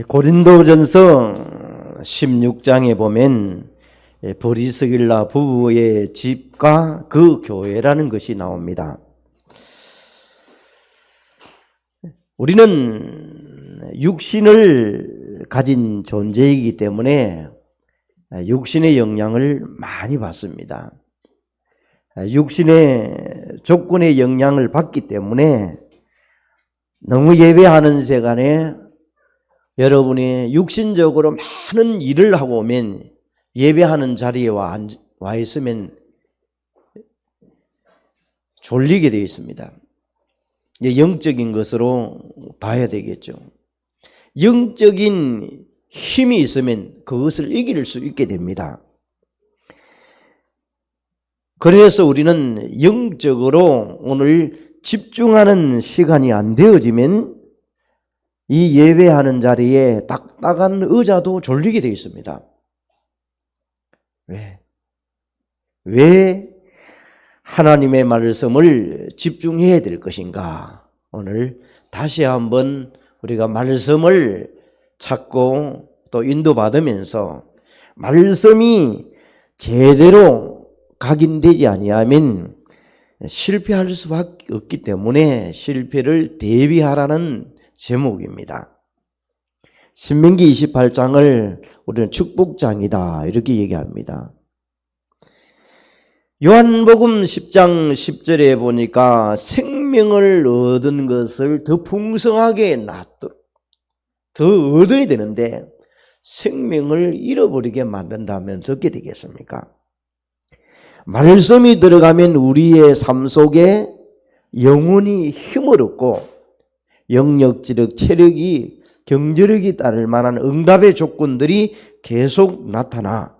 고린도전서 16장에 보면 브리스길라 부부의 집과 그 교회라는 것이 나옵니다. 우리는 육신을 가진 존재이기 때문에 육신의 영향을 많이 받습니다. 육신의 조건의 영향을 받기 때문에 너무 예배하는 시간에 여러분이 육신적으로 많은 일을 하고 오면 예배하는 자리에 와 있으면 졸리게 되어 있습니다. 영적인 것으로 봐야 되겠죠. 영적인 힘이 있으면 그것을 이길 수 있게 됩니다. 그래서 우리는 영적으로 오늘 집중하는 시간이 안 되어지면 이 예배하는 자리에 딱딱한 의자도 졸리게 되어 있습니다. 왜 하나님의 말씀을 집중해야 될 것인가? 오늘 다시 한번 우리가 말씀을 찾고 또 인도받으면서 말씀이 제대로 각인되지 아니하면 실패할 수밖에 없기 때문에 실패를 대비하라는 제목입니다. 신명기 28장을 우리는 축복장이다 이렇게 얘기합니다. 요한복음 10장 10절에 보니까 생명을 얻은 것을 더 풍성하게 놔두고 더 얻어야 되는데 생명을 잃어버리게 만든다면 어떻게 되겠습니까? 말씀이 들어가면 우리의 삶 속에 영혼이 힘을 얻고 영역지력, 체력이, 경제력이 따를 만한 응답의 조건들이 계속 나타나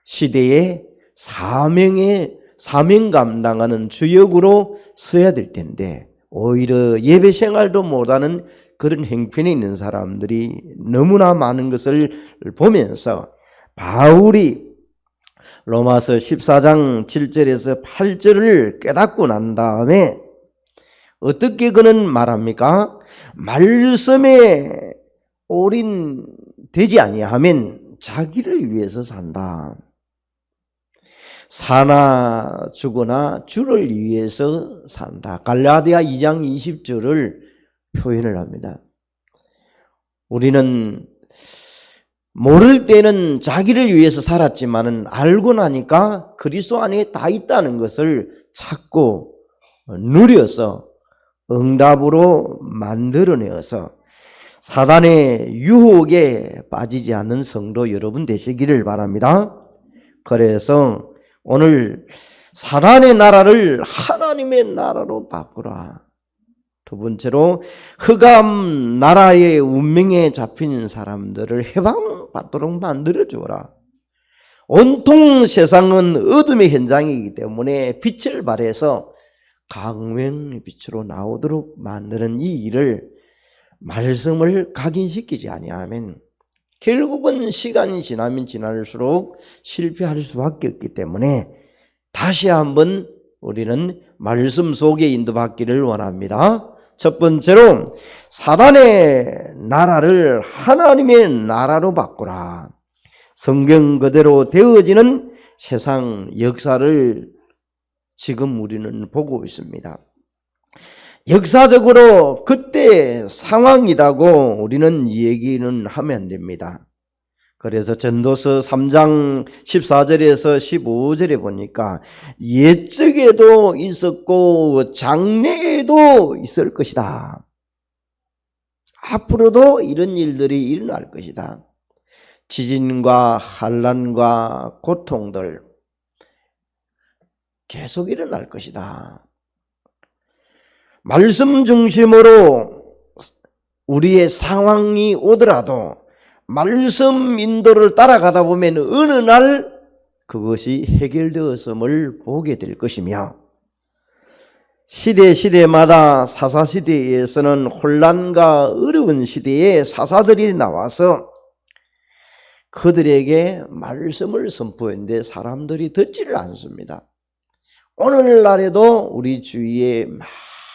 시대에 사명 감당하는 주역으로 서야 될 텐데 오히려 예배 생활도 못하는 그런 행편에 있는 사람들이 너무나 많은 것을 보면서 바울이 로마서 14장 7절에서 8절을 깨닫고 난 다음에 어떻게 그는 말합니까? 말씀에 올인되지 아니하면 자기를 위해서 산다. 사나 죽으나 주를 위해서 산다. 갈라디아 2장 20절을 표현을 합니다. 우리는 모를 때는 자기를 위해서 살았지만은 알고 나니까 그리스도 안에 다 있다는 것을 찾고 누려서 응답으로 만들어내어서 사단의 유혹에 빠지지 않는 성도 여러분 되시기를 바랍니다. 그래서 오늘 사단의 나라를 하나님의 나라로 바꾸라. 두 번째로 흑암 나라의 운명에 잡힌 사람들을 해방받도록 만들어주라. 온통 세상은 어둠의 현장이기 때문에 빛을 발해서 광명의 빛으로 나오도록 만드는 이 일을 말씀을 각인시키지 아니하면 결국은 시간이 지나면 지날수록 실패할 수밖에 없기 때문에 다시 한번 우리는 말씀 속에 인도받기를 원합니다. 첫 번째로 사단의 나라를 하나님의 나라로 바꾸라. 성경 그대로 되어지는 세상 역사를 지금 우리는 보고 있습니다. 역사적으로 그때 상황이라고 우리는 얘기는 하면 안 됩니다. 그래서 전도서 3장 14절에서 15절에 보니까 옛적에도 있었고 장래에도 있을 것이다. 앞으로도 이런 일들이 일어날 것이다. 지진과 환난과 고통들 계속 일어날 것이다. 말씀 중심으로 우리의 상황이 오더라도 말씀 인도를 따라가다 보면 어느 날 그것이 해결되었음을 보게 될 것이며 시대마다 사사시대에서는 혼란과 어려운 시대에 사사들이 나와서 그들에게 말씀을 선포했는데 사람들이 듣지를 않습니다. 오늘날에도 우리 주위에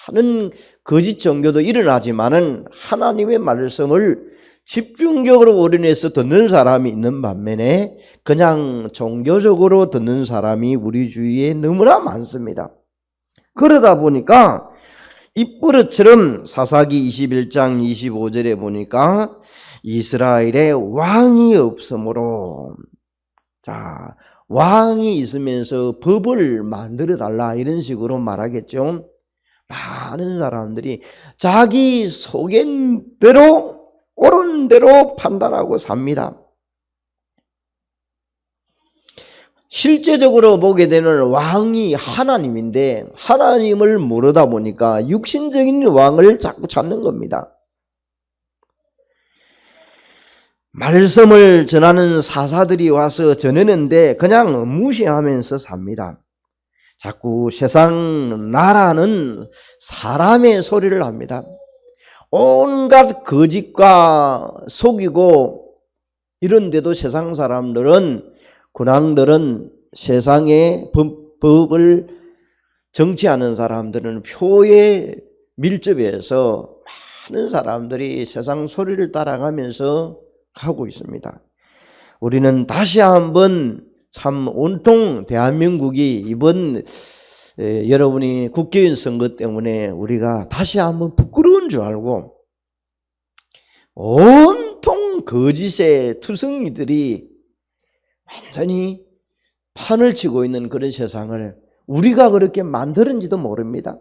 많은 거짓 종교도 일어나지만은 하나님의 말씀을 집중적으로 올인해서 듣는 사람이 있는 반면에 그냥 종교적으로 듣는 사람이 우리 주위에 너무나 많습니다. 그러다 보니까 이 버릇처럼 사사기 21장 25절에 보니까 이스라엘에 왕이 없으므로, 자, 왕이 있으면서 법을 만들어 달라 이런 식으로 말하겠죠. 많은 사람들이 자기 속견대로 옳은 대로 판단하고 삽니다. 실제적으로 보게 되는 왕이 하나님인데 하나님을 모르다 보니까 육신적인 왕을 자꾸 찾는 겁니다. 말씀을 전하는 사사들이 와서 전하는데 그냥 무시하면서 삽니다. 자꾸 세상 나라는 사람의 소리를 합니다. 온갖 거짓과 속이고 이런데도 세상 사람들은, 군왕들은, 세상의 법을 정치하는 사람들은 표에 밀접해서 많은 사람들이 세상 소리를 따라가면서 가고 있습니다. 우리는 다시 한번 참 온통 대한민국이 이번 여러분이 국회의원 선거 때문에 우리가 다시 한번 부끄러운 줄 알고 온통 거짓의 투성이들이 완전히 판을 치고 있는 그런 세상을 우리가 그렇게 만들었는지도 모릅니다.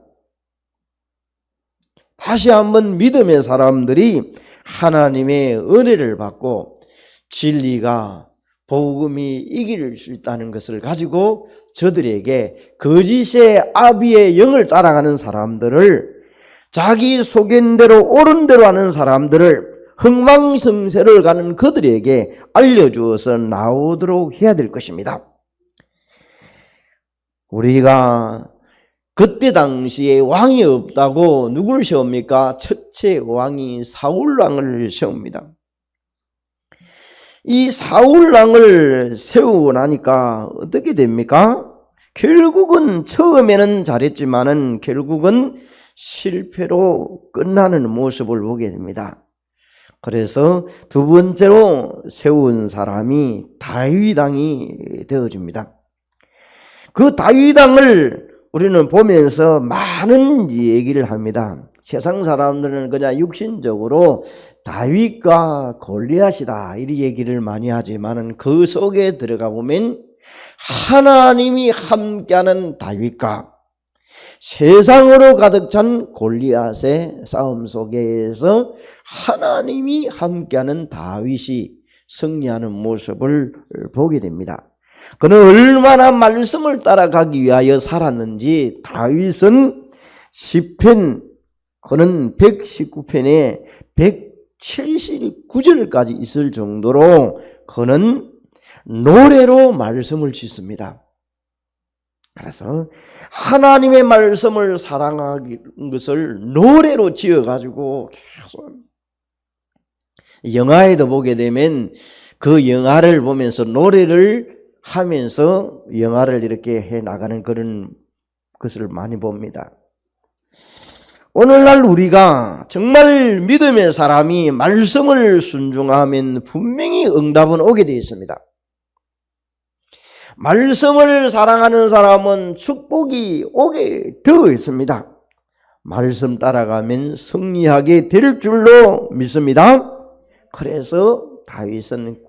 다시 한번 믿음의 사람들이 하나님의 은혜를 받고 진리가, 복음이 이길 수 있다는 것을 가지고 저들에게 거짓의 아비의 영을 따라가는 사람들을, 자기 속견대로 옳은 대로 하는 사람들을, 흥망성쇠를 가는 그들에게 알려주어서 나오도록 해야 될 것입니다. 우리가 그때 당시에 왕이 없다고 누구를 세웁니까? 첫째 왕이 사울왕을 세웁니다. 이 사울왕을 세우고 나니까 어떻게 됩니까? 결국은 처음에는 잘했지만은 결국은 실패로 끝나는 모습을 보게 됩니다. 그래서 두 번째로 세운 사람이 다윗왕이 되어집니다. 그 다윗왕을 우리는 보면서 많은 얘기를 합니다. 세상 사람들은 그냥 육신적으로 다윗과 골리앗이다 이런 얘기를 많이 하지만 그 속에 들어가 보면 하나님이 함께하는 다윗과 세상으로 가득 찬 골리앗의 싸움 속에서 하나님이 함께하는 다윗이 승리하는 모습을 보게 됩니다. 그는 얼마나 말씀을 따라가기 위하여 살았는지 다윗은 시편, 그는 119편에 179절까지 있을 정도로 그는 노래로 말씀을 짓습니다. 그래서 하나님의 말씀을 사랑하는 것을 노래로 지어가지고 계속 영화에도 보게 되면 그 영화를 보면서 노래를 하면서 영화를 이렇게 해 나가는 그런 것을 많이 봅니다. 오늘날 우리가 정말 믿음의 사람이 말씀을 순종하면 분명히 응답은 오게 되어 있습니다. 말씀을 사랑하는 사람은 축복이 오게 되어 있습니다. 말씀 따라가면 승리하게 될 줄로 믿습니다. 그래서 다윗은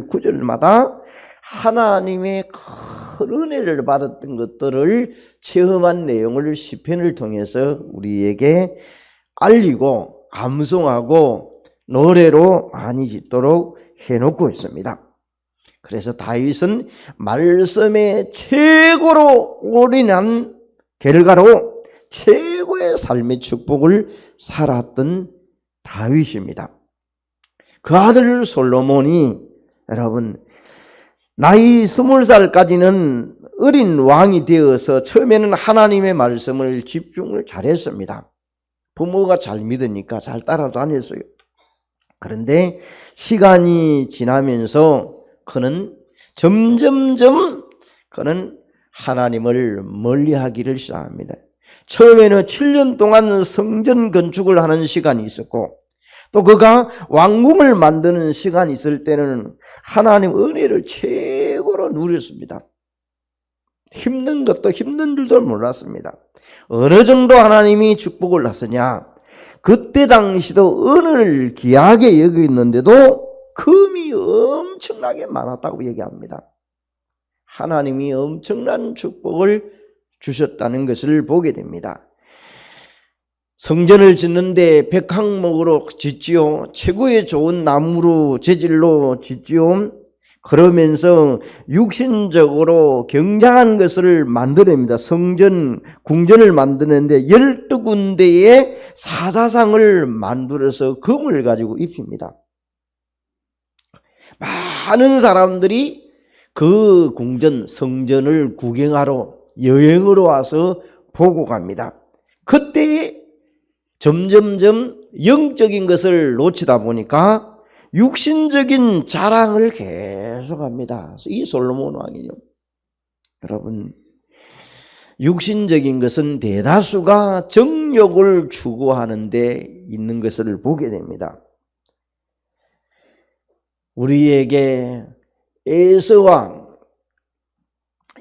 구절마다 하나님의 큰 은혜를 받았던 것들을 체험한 내용을 시편을 통해서 우리에게 알리고 암송하고 노래로 많이 짓도록 해놓고 있습니다. 그래서 다윗은 말씀에 최고로 올인한 결과로 최고의 삶의 축복을 살았던 다윗입니다. 그 아들 솔로몬이 여러분 나이 20살까지는 어린 왕이 되어서 처음에는 하나님의 말씀을 집중을 잘했습니다. 부모가 잘 믿으니까 잘 따라다녔어요. 그런데 시간이 지나면서 그는 점점점 그는 하나님을 멀리하기를 시작합니다. 처음에는 7년 동안 성전 건축을 하는 시간이 있었고 또 그가 왕궁을 만드는 시간이 있을 때는 하나님 은혜를 최고로 누렸습니다. 힘든 것도 힘든 줄도 몰랐습니다. 어느 정도 하나님이 축복을 하시냐, 그때 당시도 은을 귀하게 여기는데도 금이 엄청나게 많았다고 얘기합니다. 하나님이 엄청난 축복을 주셨다는 것을 보게 됩니다. 성전을 짓는데 백항목으로 짓지요. 최고의 좋은 나무로 재질로 짓지요. 그러면서 육신적으로 굉장한 것을 만들어냅니다. 성전, 궁전을 만드는데 12군데의 사자상을 만들어서 금을 가지고 입힙니다. 많은 사람들이 그 궁전, 성전을 구경하러 여행으로 와서 보고 갑니다. 그때 점점점 영적인 것을 놓치다 보니까 육신적인 자랑을 계속합니다. 이 솔로몬 왕이요. 여러분, 육신적인 것은 대다수가 정욕을 추구하는 데 있는 것을 보게 됩니다. 우리에게 에서와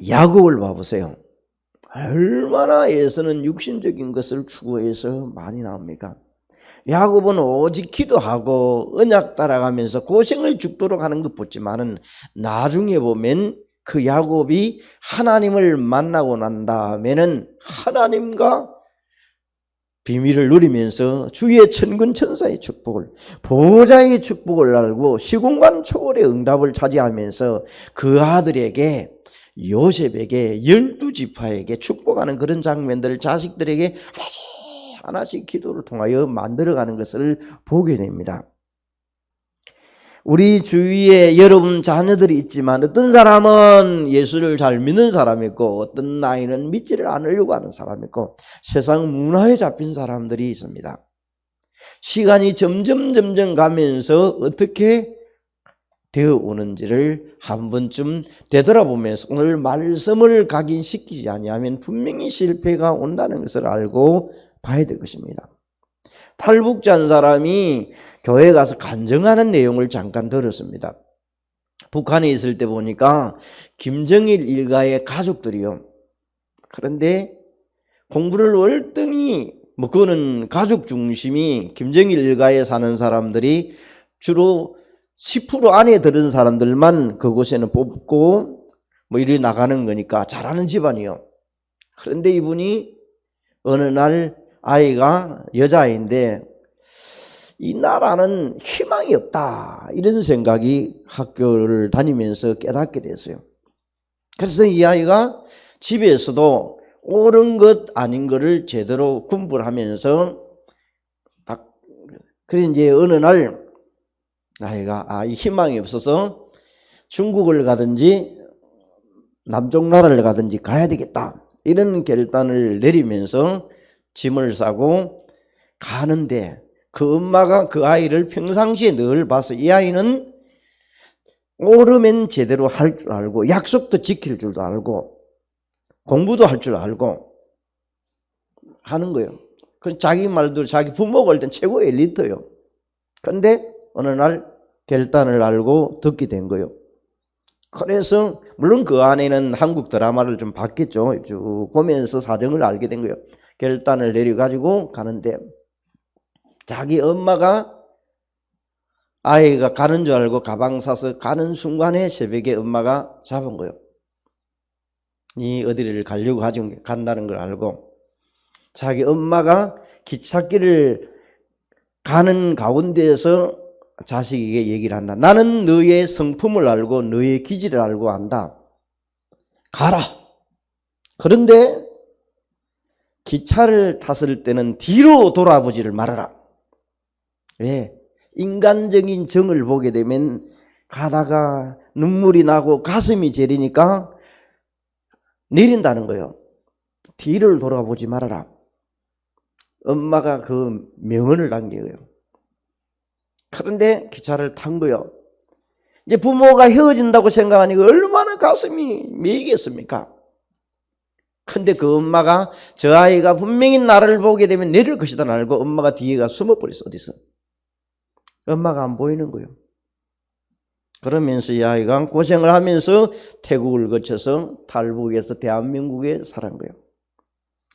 야곱을 봐보세요. 얼마나 에서는 육신적인 것을 추구해서 많이 나옵니까? 야곱은 오직 기도하고 언약 따라가면서 고생을 죽도록 하는 것 보지만은 나중에 보면 그 야곱이 하나님을 만나고 난 다음에는 하나님과 비밀을 누리면서 주의 천군 천사의 축복을, 보호자의 축복을 알고 시공간 초월의 응답을 차지하면서 그 아들에게, 요셉에게, 12지파에게 축복하는 그런 장면들을 자식들에게 하나씩 기도를 통하여 만들어가는 것을 보게 됩니다. 우리 주위에 여러분 자녀들이 있지만 어떤 사람은 예수를 잘 믿는 사람이 있고 어떤 아이는 믿지를 않으려고 하는 사람이 있고 세상 문화에 잡힌 사람들이 있습니다. 시간이 점점 가면서 어떻게 되어 오는지를 한 번쯤 되돌아보면서 오늘 말씀을 각인시키지 아니하면 분명히 실패가 온다는 것을 알고 봐야 될 것입니다. 탈북자 사람이 교회 가서 간증하는 내용을 잠깐 들었습니다. 북한에 있을 때 보니까 김정일 일가의 가족들이요. 그런데 공부를 월등히 그거는 가족 중심이 김정일 일가에 사는 사람들이 주로 10% 안에 들은 사람들만 그곳에는 뽑고 이리 나가는 거니까 잘하는 집안이요. 그런데 이분이 어느 날 아이가 여자아이인데 이 나라는 희망이 없다 이런 생각이 학교를 다니면서 깨닫게 됐어요. 그래서 이 아이가 집에서도 옳은 것 아닌 것을 제대로 공부를 하면서 그래서 이제 어느 날 아이가 이 희망이 없어서 중국을 가든지 남쪽 나라를 가든지 가야 되겠다 이런 결단을 내리면서 짐을 싸고 가는데 그 엄마가 그 아이를 평상시에 늘 봐서 이 아이는 옳으면 제대로 할 줄 알고 약속도 지킬 줄도 알고 공부도 할 줄 알고 하는 거예요. 그 자기 말도 자기 부모가 올 땐 최고의 엘리트예요. 그런데 어느 날 결단을 알고 듣게 된 거예요. 그래서 물론 그 안에는 한국 드라마를 좀 봤겠죠. 쭉 보면서 사정을 알게 된 거예요. 결단을 내려가지고 가는데 자기 엄마가 아이가 가는 줄 알고 가방 사서 가는 순간에 새벽에 엄마가 잡은 거예요. 이 어디를 가려고 간다는 걸 알고 자기 엄마가 기찻길을 가는 가운데에서 자식에게 얘기를 한다. 나는 너의 성품을 알고 너의 기질을 알고 안다. 가라. 그런데 기차를 탔을 때는 뒤로 돌아보지를 말아라. 왜? 인간적인 정을 보게 되면 가다가 눈물이 나고 가슴이 저리니까 내린다는 거예요. 뒤를 돌아보지 말아라. 엄마가 그 명언을 남긴 거예요. 그런데 기차를 탄 거예요. 이제 부모가 헤어진다고 생각하니까 얼마나 가슴이 메이겠습니까? 근데 그 엄마가 저 아이가 분명히 나를 보게 되면 내릴 것이다 알고 엄마가 뒤에 가 숨어버렸어. 어디서? 엄마가 안 보이는 거예요. 그러면서 이 아이가 고생을 하면서 태국을 거쳐서 탈북해서 대한민국에 살은 거예요.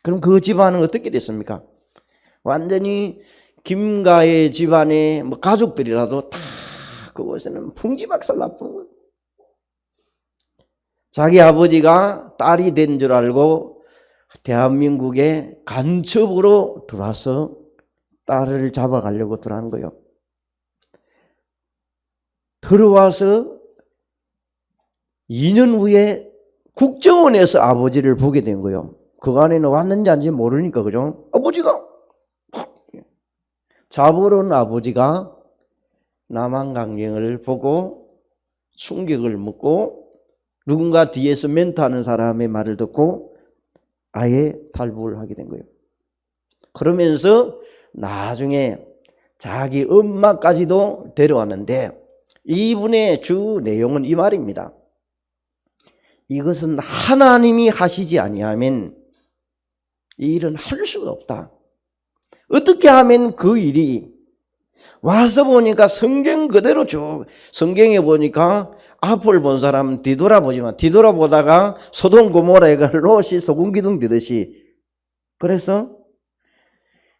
그럼 그 집안은 어떻게 됐습니까? 완전히 김가의 집안의 뭐 가족들이라도 다 그곳에는 풍지박살 나쁜 거예요. 자기 아버지가 딸이 된 줄 알고 대한민국에 간첩으로 들어와서 딸을 잡아가려고 들어간 거예요. 들어와서 2년 후에 국정원에서 아버지를 보게 된 거예요. 그간에는 왔는지 아닌지 모르니까, 그죠? 아버지가 잡으러 온 아버지가 남한강경을 보고 충격을 먹고 누군가 뒤에서 멘트하는 사람의 말을 듣고 아예 탈북을 하게 된 거예요. 그러면서 나중에 자기 엄마까지도 데려왔는데 이분의 주 내용은 이 말입니다. 이것은 하나님이 하시지 아니하면 이 일은 할 수가 없다. 어떻게 하면 그 일이 와서 보니까 성경 그대로 쭉 성경에 보니까 앞을 본 사람 뒤돌아보지만 뒤돌아보다가 소돔 고모라가 롯이 소금기둥 되듯이 그래서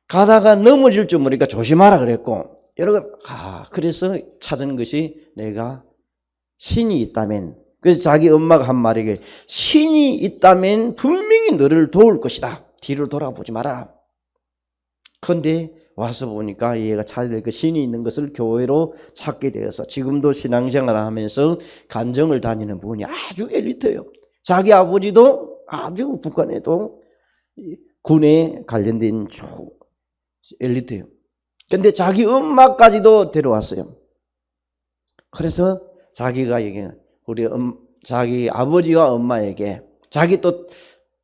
가다가 넘어질 줄 모르니까 조심하라 그랬고 여러분 그래서 찾은 것이 내가 신이 있다면 그래서 자기 엄마가 한 말이 신이 있다면 분명히 너를 도울 것이다. 뒤를 돌아보지 말아라. 그런데 와서 보니까 얘가 찾아야 될 그 신이 있는 것을 교회로 찾게 되어서 지금도 신앙생활을 하면서 간정을 다니는 분이 아주 엘리트예요. 자기 아버지도 아주 북한에도 군에 관련된 엘리트예요. 그런데 자기 엄마까지도 데려왔어요. 그래서 자기가 자기 아버지와 엄마에게 자기 또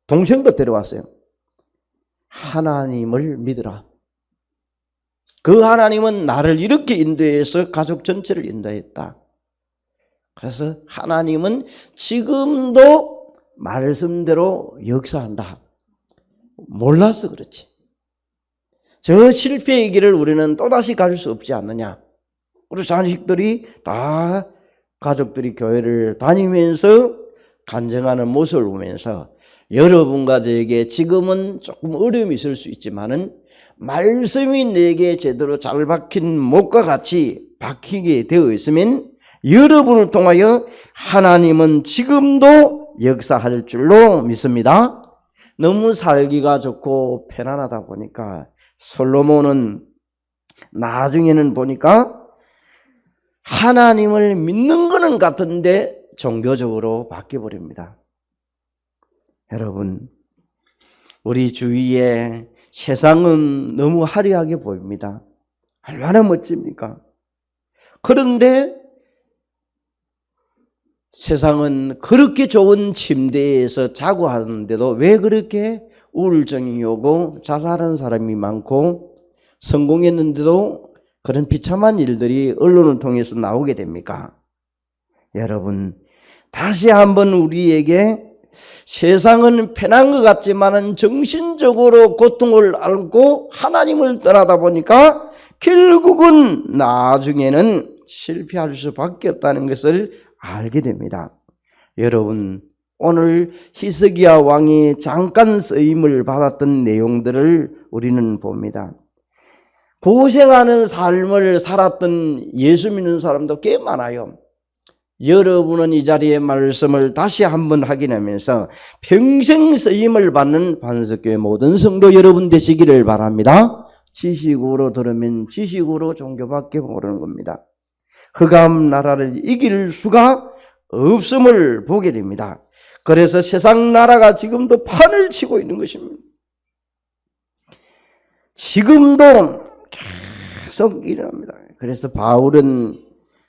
동생도 데려왔어요. 하나님을 믿으라. 그 하나님은 나를 이렇게 인도해서 가족 전체를 인도했다. 그래서 하나님은 지금도 말씀대로 역사한다. 몰라서 그렇지. 저 실패의 길을 우리는 또다시 갈 수 없지 않느냐. 그리고 자식들이 다 가족들이 교회를 다니면서 간증하는 모습을 보면서 여러분과 저에게 지금은 조금 어려움이 있을 수 있지만은 말씀이 내게 제대로 잘 박힌 못과 같이 박히게 되어 있으면 여러분을 통하여 하나님은 지금도 역사할 줄로 믿습니다. 너무 살기가 좋고 편안하다 보니까 솔로몬은 나중에는 보니까 하나님을 믿는 거는 같은데 종교적으로 바뀌어버립니다. 여러분, 우리 주위에 세상은 너무 화려하게 보입니다. 얼마나 멋집니까? 그런데 세상은 그렇게 좋은 침대에서 자고 하는데도 왜 그렇게 우울증이 오고 자살하는 사람이 많고 성공했는데도 그런 비참한 일들이 언론을 통해서 나오게 됩니까? 여러분, 다시 한번 우리에게 세상은 편한 것 같지만 정신적으로 고통을 앓고 하나님을 떠나다 보니까 결국은 나중에는 실패할 수밖에 없다는 것을 알게 됩니다. 여러분, 오늘 히스기야 왕이 잠깐 쓰임을 받았던 내용들을 우리는 봅니다. 고생하는 삶을 살았던 예수 믿는 사람도 꽤 많아요. 여러분은 이 자리의 말씀을 다시 한번 확인하면서 평생 쓰임을 받는 반석교회 모든 성도 여러분 되시기를 바랍니다. 지식으로 들으면 지식으로 종교밖에 모르는 겁니다. 흑암 나라를 이길 수가 없음을 보게 됩니다. 그래서 세상 나라가 지금도 판을 치고 있는 것입니다. 지금도 계속 일어납니다. 그래서 바울은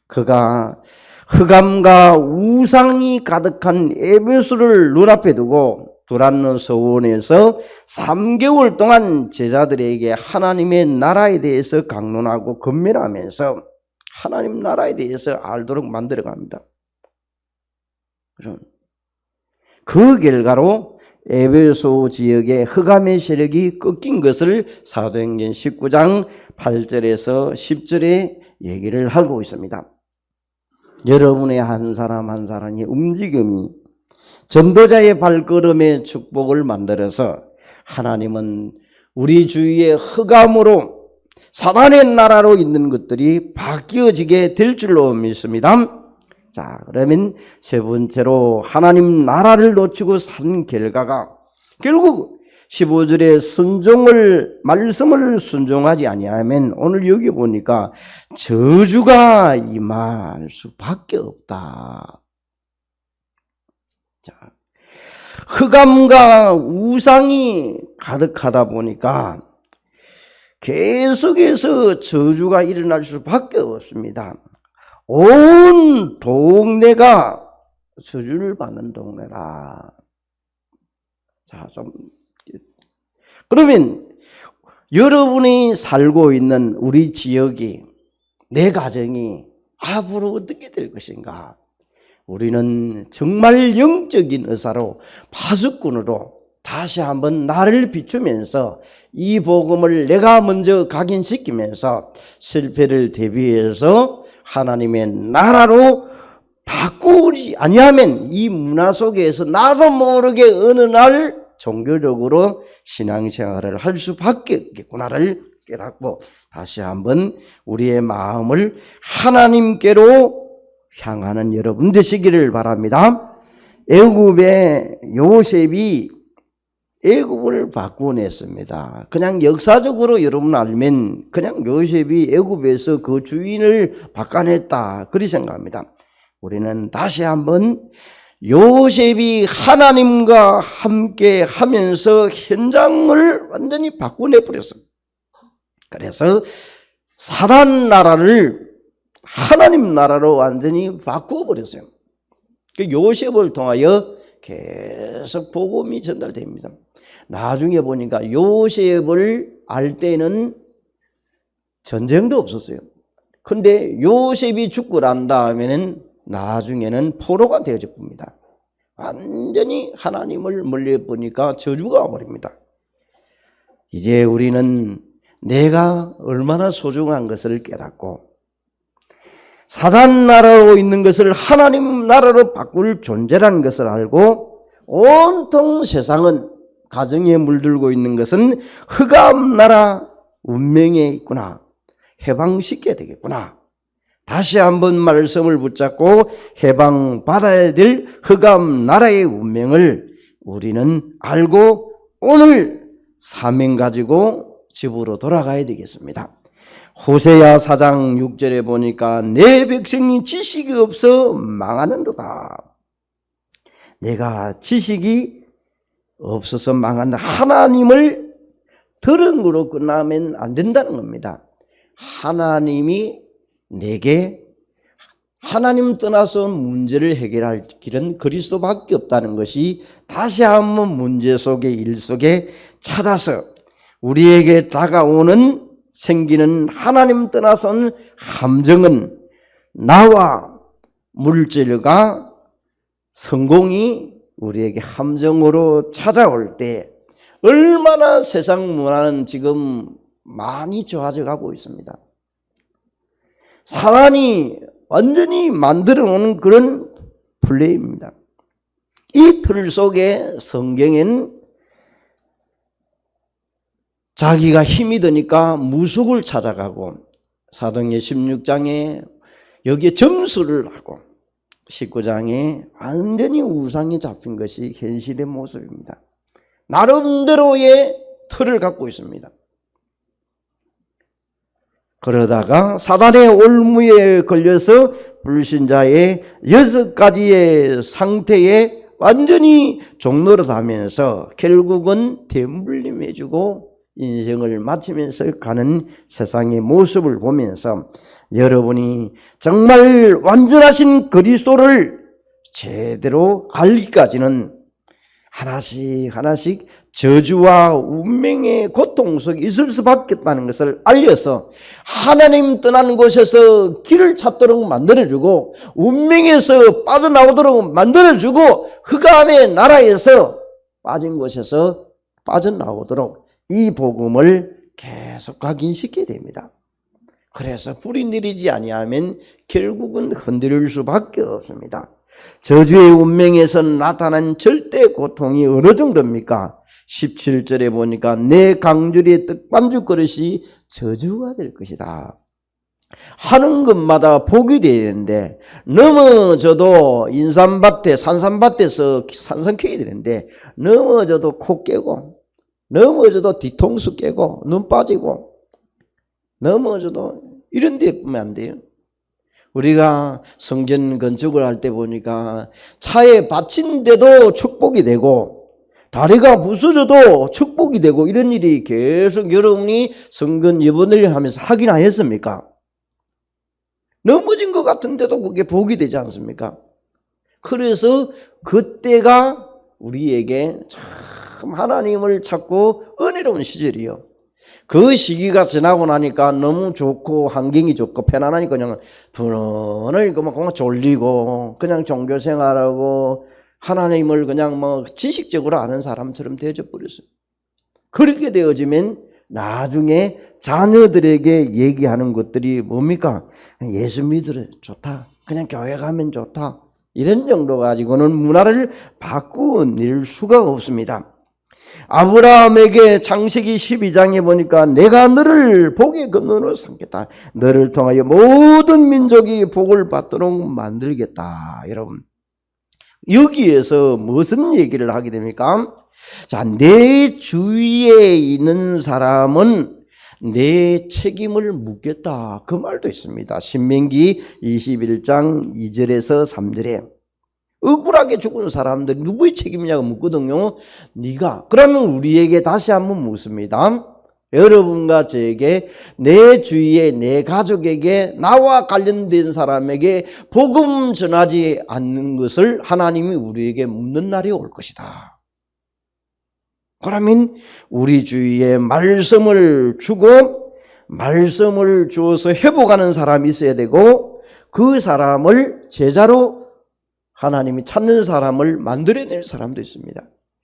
그가 흑암과 우상이 가득한 에베소를 눈앞에 두고 두란노 서원에서 3개월 동안 제자들에게 하나님의 나라에 대해서 강론하고 건면하면서 하나님 나라에 대해서 알도록 만들어 갑니다. 그 결과로 에베소 지역의 흑암의 세력이 꺾인 것을 사도행전 19장 8절에서 10절에 얘기를 하고 있습니다. 여러분의 한 사람 한 사람의 움직임이 전도자의 발걸음의 축복을 만들어서 하나님은 우리 주위의 흑암으로 사단의 나라로 있는 것들이 바뀌어지게 될 줄로 믿습니다. 자, 그러면 세 번째로 하나님 나라를 놓치고 산 결과가 결국 15절에 말씀을 순종하지 아니하면 오늘 여기 보니까 저주가 임할 수밖에 없다. 자, 흑암과 우상이 가득하다 보니까 계속해서 저주가 일어날 수밖에 없습니다. 온 동네가 저주를 받는 동네다. 자, 그러면 여러분이 살고 있는 우리 지역이, 내 가정이 앞으로 어떻게 될 것인가? 우리는 정말 영적인 의사로, 파수꾼으로 다시 한번 나를 비추면서 이 복음을 내가 먼저 각인시키면서 실패를 대비해서 하나님의 나라로 바꾸지 아니하면 이 문화 속에서 나도 모르게 어느 날 종교적으로 신앙생활을 할 수밖에 없겠구나를 깨닫고 다시 한번 우리의 마음을 하나님께로 향하는 여러분 되시기를 바랍니다. 애굽의 요셉이 애굽을 바꾸어냈습니다. 그냥 역사적으로 여러분 알면 그냥 요셉이 애굽에서 그 주인을 바꿔냈다 그리 생각합니다. 우리는 다시 한번 요셉이 하나님과 함께 하면서 현장을 완전히 바꿔내버렸습니다. 그래서 사단 나라를 하나님 나라로 완전히 바꿔버렸어요. 그 요셉을 통하여 계속 복음이 전달됩니다. 나중에 보니까 요셉을 알 때는 전쟁도 없었어요. 근데 요셉이 죽고 난 다음에는 나중에는 포로가 되어져 봅니다. 완전히 하나님을 멀리 보니까 저주가 와버립니다. 이제 우리는 내가 얼마나 소중한 것을 깨닫고 사단 나라로 있는 것을 하나님 나라로 바꿀 존재라는 것을 알고 온통 세상은 가정에 물들고 있는 것은 흑암 나라 운명에 있구나. 해방시켜야 되겠구나. 다시 한번 말씀을 붙잡고 해방받아야 될 흑암 나라의 운명을 우리는 알고 오늘 사명 가지고 집으로 돌아가야 되겠습니다. 호세야 4장 6절에 보니까 내 백성이 지식이 없어 망하는도다. 내가 지식이 없어서 망한다. 하나님을 들은 거로 끝나면 안 된다는 겁니다. 하나님이 내게 하나님 떠나서 문제를 해결할 길은 그리스도밖에 없다는 것이 다시 한번 문제 속에 일 속에 찾아서 우리에게 다가오는 생기는 하나님 떠나선 함정은 나와 물질과 성공이 우리에게 함정으로 찾아올 때 얼마나 세상 문화는 지금 많이 좋아져 가고 있습니다. 사단이 완전히 만들어 놓은 그런 플레이입니다. 이 틀 속에 성경엔 자기가 힘이 드니까 무속을 찾아가고 사도행전 16장에 여기에 점수를 하고 19장에 완전히 우상에 잡힌 것이 현실의 모습입니다. 나름대로의 틀을 갖고 있습니다. 그러다가 사단의 올무에 걸려서 불신자의 6가지의 상태에 완전히 종노릇하면서 결국은 대물림해주고 인생을 마치면서 가는 세상의 모습을 보면서 여러분이 정말 완전하신 그리스도를 제대로 알기까지는 하나씩 하나씩 저주와 운명의 고통 속에 있을 수밖에 없다는 것을 알려서 하나님 떠나는 곳에서 길을 찾도록 만들어주고 운명에서 빠져나오도록 만들어주고 흑암의 나라에서 빠진 곳에서 빠져나오도록 이 복음을 계속 각인시켜야 됩니다. 그래서 불이 내리지 아니하면 결국은 흔들릴 수밖에 없습니다. 저주의 운명에서 나타난 절대 고통이 어느 정도입니까? 17절에 보니까 내 강주리의 떡반죽 그릇이 저주가 될 것이다. 하는 것마다 복이 되는데 넘어져도 인삼밭에 산삼밭에서 산삼 캐야 되는데 넘어져도 코 깨고 넘어져도 뒤통수 깨고 눈 빠지고 넘어져도 이런 데 보면 안 돼요. 우리가 성전 건축을 할 때 보니까 차에 받친데도 축복이 되고 다리가 부서져도 축복이 되고 이런 일이 계속 여러분이 성전 예배를 하면서 하긴 안 했습니까? 넘어진 것 같은데도 그게 복이 되지 않습니까? 그래서 그때가 우리에게 참 하나님을 찾고 은혜로운 시절이요. 그 시기가 지나고 나니까 너무 좋고 환경이 좋고 편안하니까 그냥 분원하니까 막 그냥 졸리고 그냥 종교 생활하고 하나님을 그냥 뭐 지식적으로 아는 사람처럼 되어져 버렸어요. 그렇게 되어지면 나중에 자녀들에게 얘기하는 것들이 뭡니까? 예수 믿으러 좋다. 그냥 교회 가면 좋다. 이런 정도 가지고는 문화를 바꾸어낼 수가 없습니다. 아브라함에게 창세기 12장에 보니까 내가 너를 복의 근원으로 삼겠다. 너를 통하여 모든 민족이 복을 받도록 만들겠다. 여러분, 여기에서 무슨 얘기를 하게 됩니까? 자, 내 주위에 있는 사람은 내 책임을 묻겠다. 그 말도 있습니다. 신명기 21장 2절에서 3절에 억울하게 죽은 사람들 누구의 책임이냐고 묻거든요. 네가. 그러면 우리에게 다시 한번 묻습니다. 여러분과 저에게 내 주위에 내 가족에게 나와 관련된 사람에게 복음 전하지 않는 것을 하나님이 우리에게 묻는 날이 올 것이다. 그러면 우리 주위에 말씀을 주고 말씀을 주어서 회복하는 사람이 있어야 되고 그 사람을 제자로 하나님이 찾는 사람을 만들어낼 사람도 있습니다.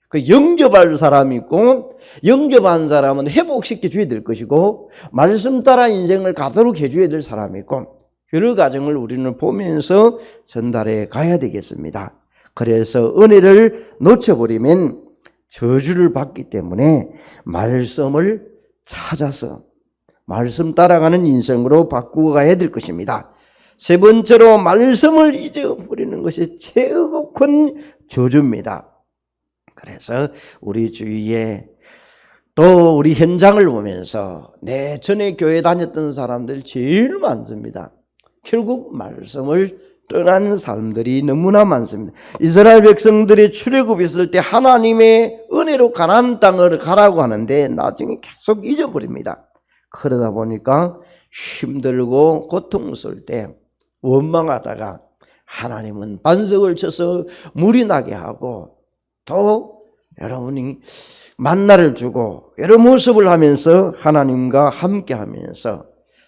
그 영접할 사람이 있고 영접한 사람은 회복시켜 줘야 될 것이고 말씀 따라 인생을 가도록 해줘야 될 사람이 있고 여러 과정을 우리는 보면서 전달해 가야 되겠습니다. 그래서 은혜를 놓쳐버리면 저주를 받기 때문에 말씀을 찾아서 말씀 따라가는 인생으로 바꾸어 가야 될 것입니다. 세 번째로 말씀을 잊어버리는 것이 최고 큰 저주입니다. 그래서 우리 주위에 또 우리 현장을 보면서 내 전에 교회 다녔던 사람들 제일 많습니다. 결국 말씀을 떠난 사람들이 너무나 많습니다. 이스라엘 백성들이 출애굽 있을 때 하나님의 은혜로 가나안 땅을 가라고 하는데 나중에 계속 잊어버립니다. 그러다 보니까 힘들고 고통스러울 때 원망하다가 하나님은 반석을 쳐서 물이 나게 하고 또 여러분이 만나를 주고 여러 모습을 하면서 하나님과 함께 하면서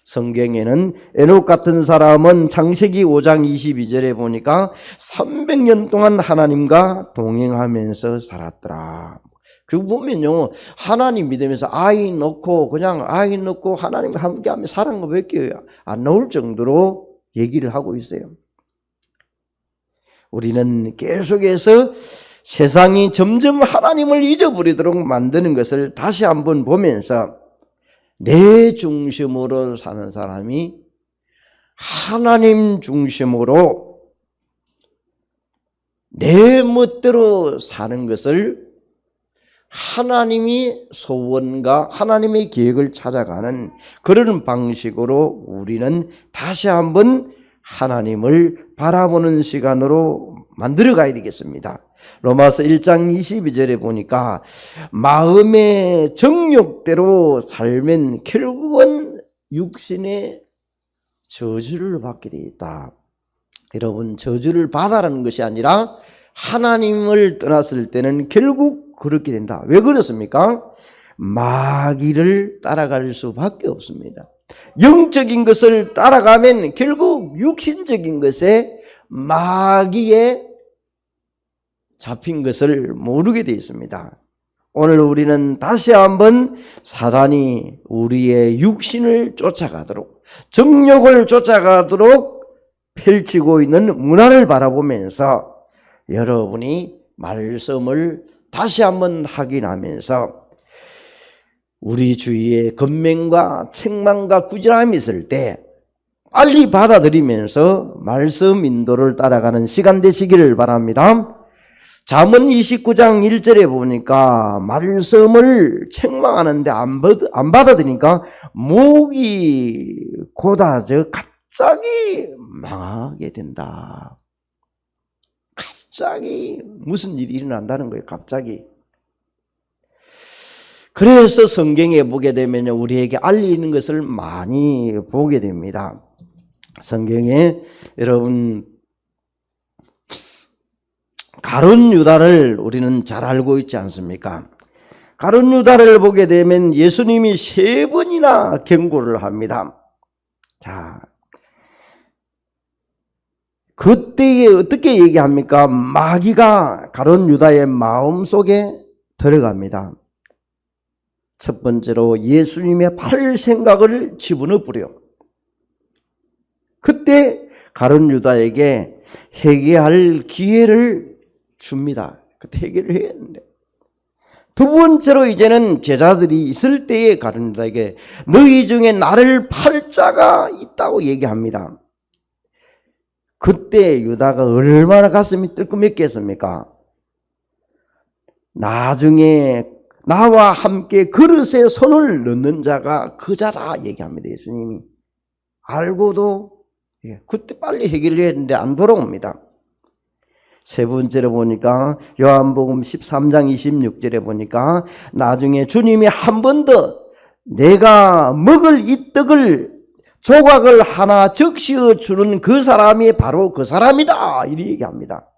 성경에는 에녹 같은 사람은 창세기 5장 22절에 보니까 300년 동안 하나님과 동행하면서 살았더라. 그리고 보면요, 하나님 믿으면서 아이 낳고 그냥 아이 낳고 하나님과 함께하며 사는 것밖에 안 나올 정도로 얘기를 하고 있어요. 우리는 계속해서 세상이 점점 하나님을 잊어버리도록 만드는 것을 다시 한번 보면서 내 중심으로 사는 사람이 하나님 중심으로 내 멋대로 사는 것을 하나님이 소원과 하나님의 계획을 찾아가는 그런 방식으로 우리는 다시 한번 하나님을 바라보는 시간으로 만들어 가야 되겠습니다. 로마서 1장 22절에 보니까 마음의 정욕대로 살면 결국은 육신의 저주를 받게 되어 있다. 여러분, 저주를 받아라는 것이 아니라 하나님을 떠났을 때는 결국 그렇게 된다. 왜 그렇습니까? 마귀를 따라갈 수밖에 없습니다. 영적인 것을 따라가면 결국 육신적인 것에 마귀의 잡힌 것을 모르게 되어 있습니다. 오늘 우리는 다시 한번 사단이 우리의 육신을 쫓아가도록, 정욕을 쫓아가도록 펼치고 있는 문화를 바라보면서 여러분이 말씀을 다시 한번 확인하면서 우리 주위에 건맹과 책망과 꾸지람이 있을 때 빨리 받아들이면서 말씀 인도를 따라가는 시간 되시기를 바랍니다. 잠언 29장 1절에 보니까 말씀을 책망하는데 안 받아들이니까 목이 곧아져 갑자기 망하게 된다. 갑자기 무슨 일이 일어난다는 거예요. 갑자기. 그래서 성경에 보게 되면 우리에게 알리는 것을 많이 보게 됩니다. 성경에 여러분 가룟 유다를 우리는 잘 알고 있지 않습니까? 가룟 유다를 보게 되면 예수님이 3번이나 경고를 합니다. 자, 그때에 어떻게 얘기합니까? 마귀가 가룟 유다의 마음속에 들어갑니다. 첫 번째로 예수님의 팔 생각을 집어넣어 버려. 그때 가룟 유다에게 회개할 기회를 줍니다. 그때 회개를 해야 하는데. 두 번째로 이제는 제자들이 있을 때에 가룟 유다에게 너희 중에 나를 팔 자가 있다고 얘기합니다. 그때 유다가 얼마나 가슴이 뜨끔했겠습니까? 나중에 나와 함께 그릇에 손을 넣는 자가 그 자다 얘기합니다. 예수님이. 알고도 그때 빨리 해결을 했는데 안 돌아옵니다. 세 번째로 보니까 요한복음 13장 26절에 보니까 나중에 주님이 한 번 더 내가 먹을 이 떡을 조각을 하나 적시어 주는 그 사람이 바로 그 사람이다 이렇게 얘기합니다.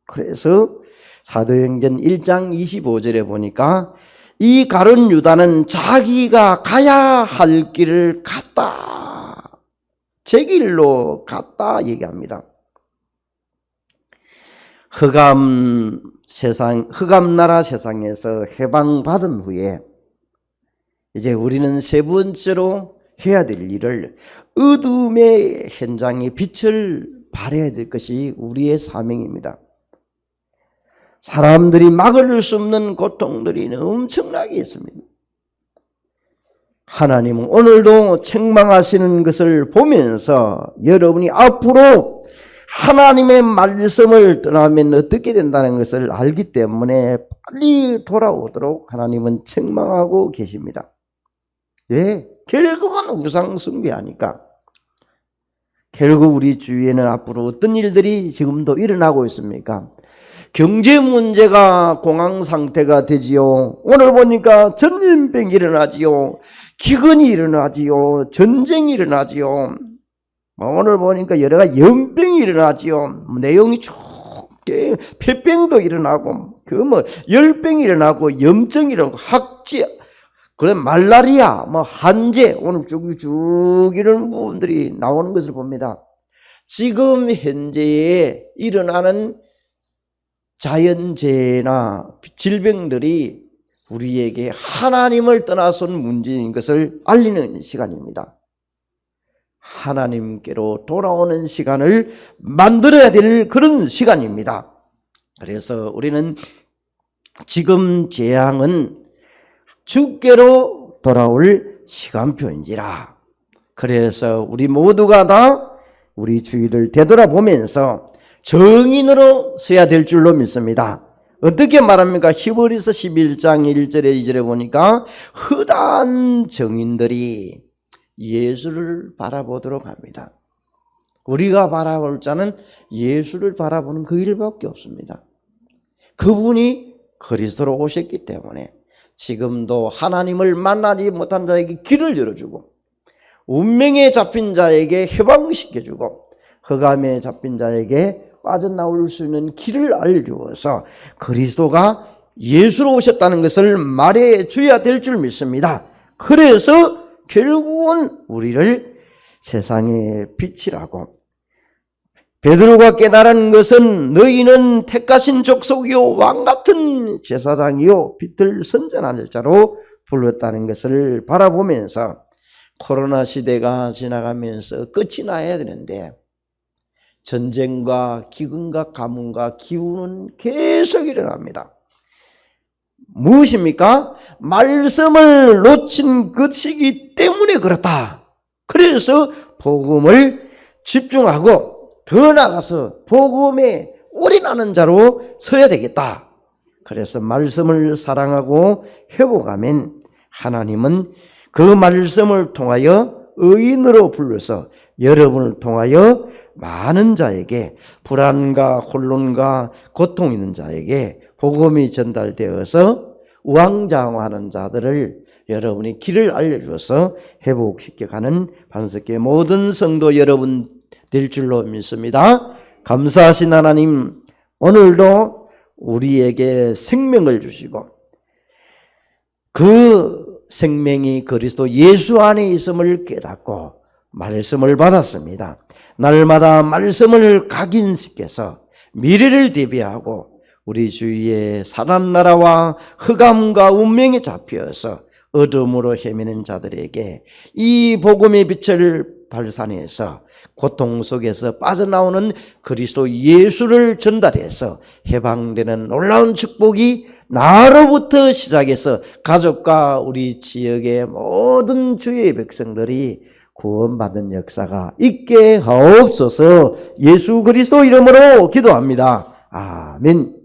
그래서 사도행전 1장 25절에 보니까 이 가룟 유다는 자기가 가야 할 길을 갔다. 제 길로 갔다 얘기합니다. 흑암 나라 세상에서 해방받은 후에 이제 우리는 세 번째로 해야 될 일을 어둠의 현장에 빛을 발해야 될 것이 우리의 사명입니다. 사람들이 막을 수 없는 고통들이 엄청나게 있습니다. 하나님은 오늘도 책망하시는 것을 보면서 여러분이 앞으로 하나님의 말씀을 떠나면 어떻게 된다는 것을 알기 때문에 빨리 돌아오도록 하나님은 책망하고 계십니다. 왜? 결국은 우상 숭배하니까. 결국 우리 주위에는 앞으로 어떤 일들이 지금도 일어나고 있습니까? 경제 문제가 공황 상태가 되지요. 오늘 보니까 전염병이 일어나지요. 기근이 일어나지요. 전쟁이 일어나지요. 오늘 보니까 여러 가지 연병이 일어나지요. 내용이 좁게 폐병도 일어나고 열병이 일어나고 염증이 일어나고 학지 그래 말라리아 한재 오늘 쭉 이런 부분들이 나오는 것을 봅니다. 지금 현재에 일어나는 자연재해나 질병들이 우리에게 하나님을 떠나서는 문제인 것을 알리는 시간입니다. 하나님께로 돌아오는 시간을 만들어야 될 그런 시간입니다. 그래서 우리는 지금 재앙은 주께로 돌아올 시간표인지라. 그래서 우리 모두가 다 우리 주위를 되돌아보면서 정인으로 서야 될 줄로 믿습니다. 어떻게 말합니까? 히브리서 11장 1절에 2절에 보니까 허다한 정인들이 예수를 바라보도록 합니다. 우리가 바라볼 자는 예수를 바라보는 그 일밖에 없습니다. 그분이 그리스도로 오셨기 때문에 지금도 하나님을 만나지 못한 자에게 길을 열어주고 운명에 잡힌 자에게 해방시켜주고 흑암에 잡힌 자에게 빠져나올 수 있는 길을 알려주어서 그리스도가 예수로 오셨다는 것을 말해줘야 될 줄 믿습니다. 그래서 결국은 우리를 세상의 빛이라고 베드로가 깨달은 것은 너희는 택하신 족속이요 왕같은 제사장이요 빛을 선전할 자로 불렀다는 것을 바라보면서 코로나 시대가 지나가면서 끝이 나야 되는데 전쟁과 기근과 가뭄과 기후는 계속 일어납니다. 무엇입니까? 말씀을 놓친 것이기 때문에 그렇다. 그래서 복음을 집중하고 더 나아가서 복음에 올인하는 자로 서야 되겠다. 그래서 말씀을 사랑하고 회복하면 하나님은 그 말씀을 통하여 의인으로 불러서 여러분을 통하여 많은 자에게 불안과 혼돈과 고통 있는 자에게 복음이 전달되어서 우왕좌왕하는 자들을 여러분이 길을 알려줘서 회복시켜가는 반석교회 모든 성도 여러분 될 줄로 믿습니다. 감사하신 하나님, 오늘도 우리에게 생명을 주시고 그 생명이 그리스도 예수 안에 있음을 깨닫고 말씀을 받았습니다. 날마다 말씀을 각인시켜서 미래를 대비하고 우리 주위에 사람 나라와 흑암과 운명에 잡혀서 어둠으로 헤매는 자들에게 이 복음의 빛을 발산해서 고통 속에서 빠져나오는 그리스도 예수를 전달해서 해방되는 놀라운 축복이 나로부터 시작해서 가족과 우리 지역의 모든 주의 백성들이 구원받은 역사가 있게 하옵소서. 예수 그리스도 이름으로 기도합니다. 아멘.